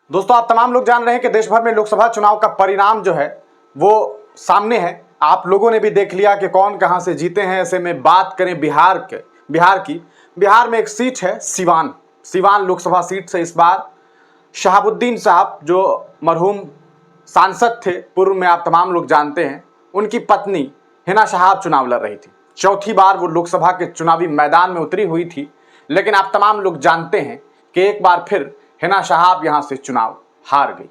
दोस्तों, आप तमाम लोग जान रहे हैं कि देश भर में लोकसभा चुनाव का परिणाम जो है वो सामने है। आप लोगों ने भी देख लिया कि कौन कहां से जीते हैं। ऐसे में बात करें बिहार में एक सीट है सिवान लोकसभा सीट से इस बार शहाबुद्दीन साहब, जो मरहूम सांसद थे पूर्व में, आप तमाम लोग जानते हैं, उनकी पत्नी हिना शहाब चुनाव लड़ रही थी। चौथी बार वो लोकसभा के चुनावी मैदान में उतरी हुई थी, लेकिन आप तमाम लोग जानते हैं कि एक बार फिर हिना शहाब यहां से चुनाव हार गई।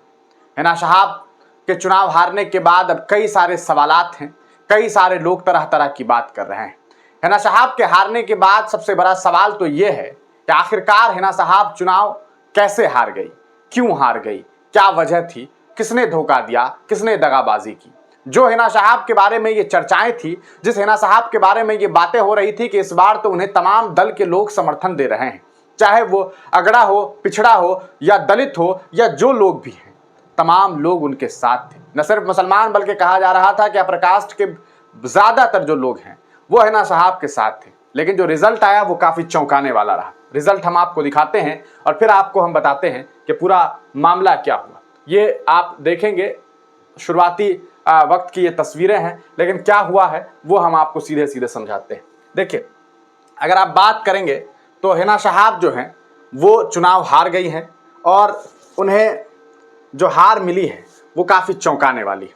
हिना शहाब के चुनाव हारने के बाद अब कई सारे सवालात हैं, कई सारे लोग तरह तरह की बात कर रहे हैं। हिना शहाब के हारने के बाद सबसे बड़ा सवाल तो यह है कि आखिरकार हिना शहाब चुनाव कैसे हार गई, क्यों हार गई, क्या वजह थी, किसने धोखा दिया, किसने दगाबाजी की। जो हिना शहाब के बारे में ये चर्चाएं थी, जिस हिना शहाब के बारे में ये बातें हो रही थी कि इस बार तो उन्हें तमाम दल के लोग समर्थन दे रहे हैं, चाहे वो अगड़ा हो, पिछड़ा हो या दलित हो या जो लोग भी हैं, तमाम लोग उनके साथ थे। न सिर्फ मुसलमान, बल्कि कहा जा रहा था कि अपर कास्ट के ज्यादातर जो लोग हैं वो हिना शहाब के साथ थे। लेकिन जो रिजल्ट आया वो काफी चौंकाने वाला रहा। रिजल्ट हम आपको दिखाते हैं और फिर आपको हम बताते हैं कि पूरा मामला क्या हुआ। ये आप देखेंगे, शुरुआती वक्त की ये तस्वीरें हैं, लेकिन क्या हुआ है वो हम आपको सीधे सीधे समझाते हैं। देखिए, अगर आप बात करेंगे तो हिना शहाब जो हैं वो चुनाव हार गई हैं और उन्हें जो हार मिली है वो काफ़ी चौंकाने वाली है।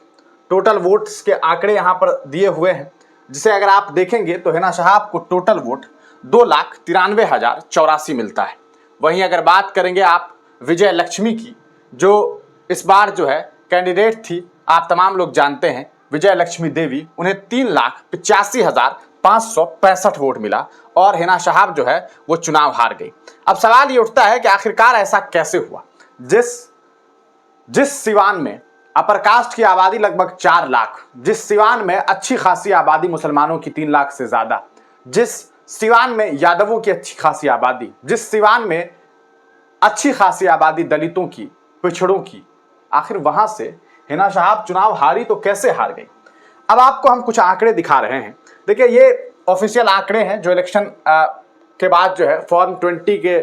टोटल वोट्स के आंकड़े यहाँ पर दिए हुए हैं, जिसे अगर आप देखेंगे तो हिना शहाब को टोटल वोट 2,93,084 मिलता है। वहीं अगर बात करेंगे आप विजय लक्ष्मी की, जो इस बार जो है कैंडिडेट थी, आप तमाम लोग जानते हैं विजय लक्ष्मी देवी, उन्हें 3,85,565 वोट मिला और हिना शहाब जो है वो चुनाव हार गई। अब सवाल ये उठता है कि आखिरकार ऐसा कैसे हुआ। जिस सिवान में अपर कास्ट की आबादी लगभग 4 लाख, जिस सिवान में अच्छी खासी आबादी मुसलमानों की 3 लाख से ज्यादा, जिस सिवान में यादवों की अच्छी खासी आबादी, जिस सिवान में अच्छी खासी आबादी दलितों की, पिछड़ों की, आखिर वहां से हिना शहाब चुनाव हारी तो कैसे हार गई। अब आपको हम कुछ आंकड़े दिखा रहे हैं। देखिए, ये ऑफिशियल आंकड़े हैं जो इलेक्शन के बाद जो है फॉर्म 20 के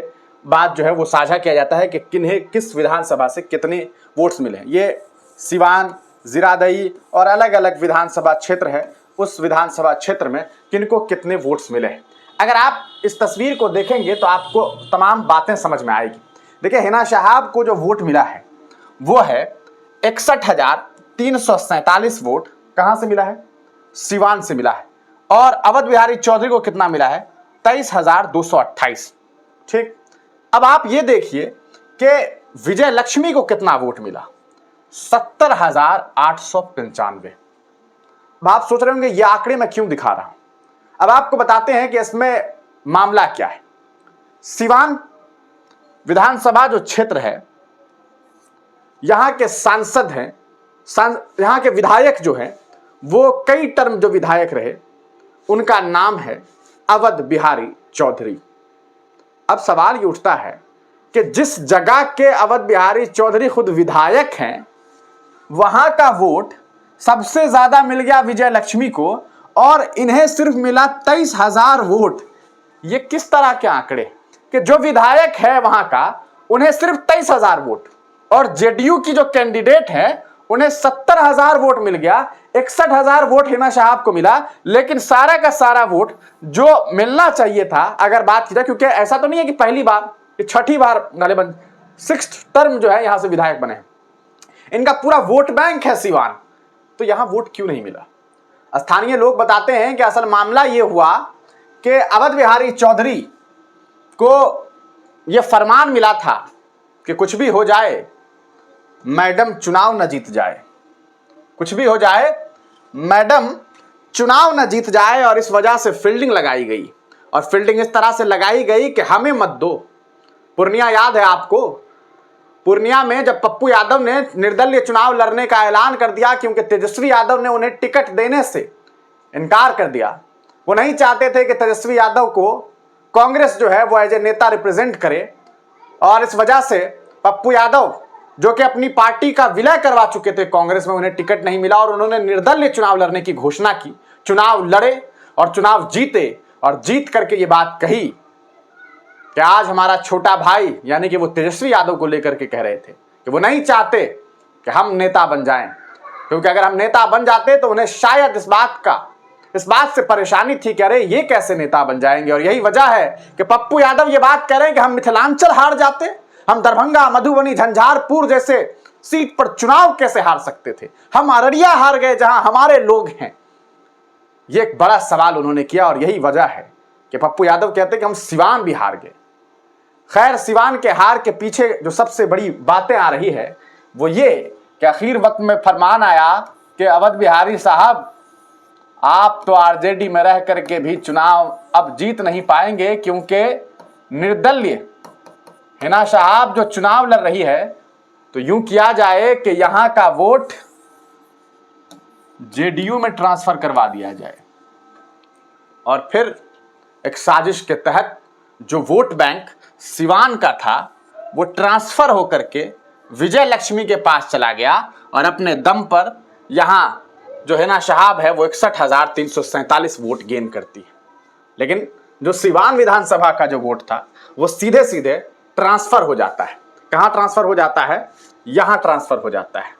बाद जो है वो साझा किया जाता है कि किन्हें किस विधानसभा से कितने वोट्स मिले हैं। ये सिवान, जीरादेई और अलग अलग विधानसभा क्षेत्र है, उस विधानसभा क्षेत्र में किनको कितने वोट्स मिले हैं। अगर आप इस तस्वीर को देखेंगे तो आपको तमाम बातें समझ में आएगी। देखिए, हिना शहाब को जो वोट मिला है वो है 61,347 वोट। कहां से मिला है? सिवान से मिला है। और अवध बिहारी चौधरी को कितना मिला है? 23,228। ठीक, अब आप ये देखिए कि विजय लक्ष्मी को कितना वोट मिला? 70,895। अब आप सोच रहे होंगे ये आंकड़े मैं क्यों दिखा रहा हूं। अब आपको बताते हैं कि इसमें मामला क्या है। सिवान विधानसभा जो क्षेत्र है, यहां के सांसद हैं, यहां के विधायक जो हैं वो कई टर्म जो विधायक रहे, उनका नाम है अवध बिहारी चौधरी। अब सवाल ये उठता है कि जिस जगह के अवध बिहारी चौधरी खुद विधायक हैं, वहां का वोट सबसे ज्यादा मिल गया विजय लक्ष्मी को और इन्हें सिर्फ मिला 23,000 वोट। ये किस तरह के आंकड़े कि जो विधायक है वहां का, उन्हें सिर्फ 23,000 वोट, और जेडीयू की जो कैंडिडेट है उन्हें 70,000 वोट मिल गया। 61,000 वोट हिना शहाब को मिला, लेकिन सारा का सारा वोट जो मिलना चाहिए था, अगर बात की जाए, क्योंकि ऐसा तो नहीं है कि पहली बार, ये छठी बार गालिबन 6th टर्म जो है यहां से विधायक बने, इनका पूरा वोट बैंक है सिवान, तो यहां वोट क्यों नहीं मिला। स्थानीय लोग बताते हैं कि असल मामला यह हुआ कि अवध बिहारी चौधरी को यह फरमान मिला था कि कुछ भी हो जाए मैडम चुनाव न जीत जाए, कुछ भी हो जाए मैडम चुनाव न जीत जाए, और इस वजह से फील्डिंग लगाई गई। और फील्डिंग इस तरह से लगाई गई कि हमें मत दो। पूर्णिया याद है आपको, पूर्णिया में जब पप्पू यादव ने निर्दलीय चुनाव लड़ने का ऐलान कर दिया, क्योंकि तेजस्वी यादव ने उन्हें टिकट देने से इनकार कर दिया। वो नहीं चाहते थे कि तेजस्वी यादव को कांग्रेस जो है वो एज ए नेता रिप्रेजेंट करे, और इस वजह से पप्पू यादव जो कि अपनी पार्टी का विलय करवा चुके थे कांग्रेस में, उन्हें टिकट नहीं मिला और उन्होंने निर्दलीय चुनाव लड़ने की घोषणा की। चुनाव लड़े और चुनाव जीते, और जीत करके ये बात कही कि आज हमारा छोटा भाई, यानी कि वो तेजस्वी यादव को लेकर के कह रहे थे कि वो नहीं चाहते कि हम नेता बन जाएं, क्योंकि अगर हम नेता बन जाते तो उन्हें शायद इस बात से परेशानी थी कि अरे ये कैसे नेता बन जाएंगे। और यही वजह है कि पप्पू यादव ये बात कह रहे हैं कि हम मिथिलांचल हार जाते, हम दरभंगा, मधुबनी, झंझारपुर जैसे सीट पर चुनाव कैसे हार सकते थे, हम अररिया हार गए जहां हमारे लोग हैं। ये एक बड़ा सवाल उन्होंने किया और यही वजह है कि पप्पू यादव कहते हैं कि हम सिवान भी हार गए। खैर, सिवान के हार के पीछे जो सबसे बड़ी बातें आ रही है वो ये कि आखिर वक्त में फरमान आया कि अवध बिहारी साहब, आप तो आरजेडी में रह करके भी चुनाव अब जीत नहीं पाएंगे, क्योंकि निर्दलीय हिना साहब जो चुनाव लड़ रही है, तो यूं किया जाए कि यहां का वोट जेडीयू में ट्रांसफर करवा दिया जाए और फिर एक साजिश के तहत जो वोट बैंक सिवान का था वो ट्रांसफर होकर के विजय लक्ष्मी के पास चला गया और अपने दम पर यहां जो हिना साहब है वो 61,347 वोट गेन करती है। लेकिन जो सिवान विधानसभा का जो वोट था वो सीधे सीधे ट्रांसफर हो जाता है। कहां ट्रांसफर हो जाता है? यहां ट्रांसफर हो जाता है।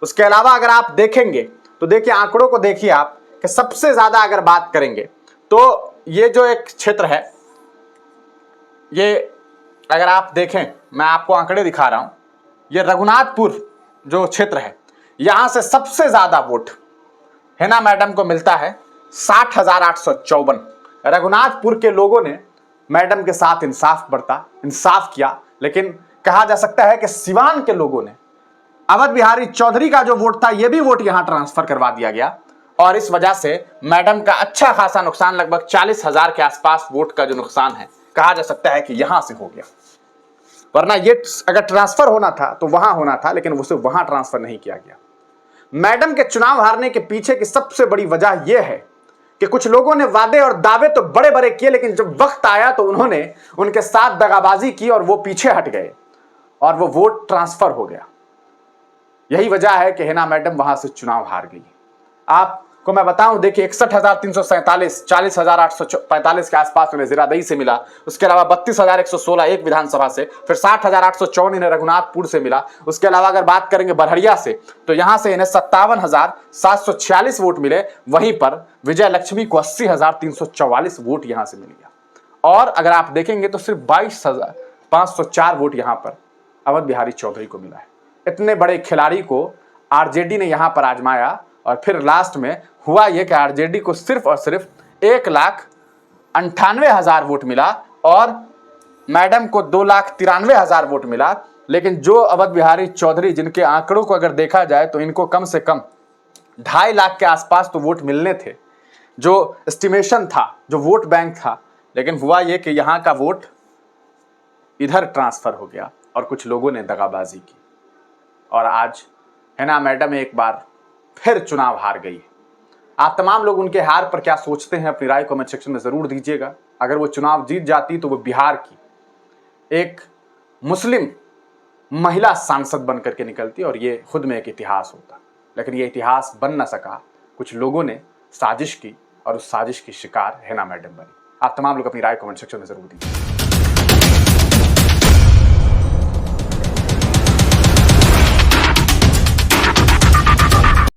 उसके अलावा अगर आप देखेंगे तो देखिए, आंकड़ों को देखिए आप कि सबसे ज्यादा अगर बात करेंगे तो ये जो एक क्षेत्र है, ये अगर आप देखें, मैं आपको आंकड़े दिखा रहा हूं, ये रघुनाथपुर जो क्षेत्र है, यहां से सबसे ज्यादा वोट हिना मैडम को मिलता है 60,854। रघुनाथपुर के लोगों ने मैडम के साथ इंसाफ किया, लेकिन कहा जा सकता है कि सिवान के लोगों ने अवध बिहारी चौधरी का जो वोट था ये भी वोट यहां ट्रांसफर करवा दिया गया और इस वजह से मैडम का अच्छा खासा नुकसान, लगभग 40,000 के आसपास वोट का जो नुकसान है, कहा जा सकता है कि यहां से हो गया। वरना ये अगर ट्रांसफर होना था तो वहां होना था, लेकिन उसे वहां ट्रांसफर नहीं किया गया। मैडम के चुनाव हारने के पीछे की सबसे बड़ी वजह यह है कि कुछ लोगों ने वादे और दावे तो बड़े बड़े किए, लेकिन जब वक्त आया तो उन्होंने उनके साथ दगाबाजी की और वो पीछे हट गए और वो वोट ट्रांसफर हो गया। यही वजह है कि हिना मैडम वहां से चुनाव हार गई। आपको मैं बताऊं, देखिए 61,347, 40,845 के आसपास उन्हें जीरादई से मिला। उसके अलावा 32,116 एक विधानसभा से, फिर 60,854 इन्हें रघुनाथपुर से मिला। उसके अलावा अगर बात करेंगे बरहरिया से तो यहां से इन्हें 57,746 वोट मिले। वहीं पर विजय लक्ष्मी को 80,344 वोट यहां से मिल गया। और अगर आप देखेंगे तो सिर्फ 22,504 वोट यहां पर अवध बिहारी चौधरी को मिला है। इतने बड़े खिलाड़ी को आरजेडी ने यहां पर आजमाया और फिर लास्ट में हुआ यह कि आरजेडी को सिर्फ और सिर्फ 1,98,000 वोट मिला और मैडम को 2,93,000 वोट मिला। लेकिन जो अवध बिहारी चौधरी, जिनके आंकड़ों को अगर देखा जाए तो इनको कम से कम 2.5 लाख के आसपास तो वोट मिलने थे, जो एस्टिमेशन था, जो वोट बैंक था। लेकिन हुआ यह कि यहां का वोट इधर ट्रांसफर हो गया और कुछ लोगों ने दगाबाजी की और आज हिना मैडम एक बार फिर चुनाव हार गई। आप तमाम लोग उनके हार पर क्या सोचते हैं, अपनी राय कमेंट सेक्शन में जरूर दीजिएगा। अगर वो चुनाव जीत जाती तो वो बिहार की एक मुस्लिम महिला सांसद बन करके निकलती और ये खुद में एक इतिहास होता, लेकिन ये इतिहास बन न सका। कुछ लोगों ने साजिश की और उस साजिश की शिकार हिना मैडम बनी। आप तमाम लोग अपनी राय कमेंट सेक्शन में जरूर दीजिए।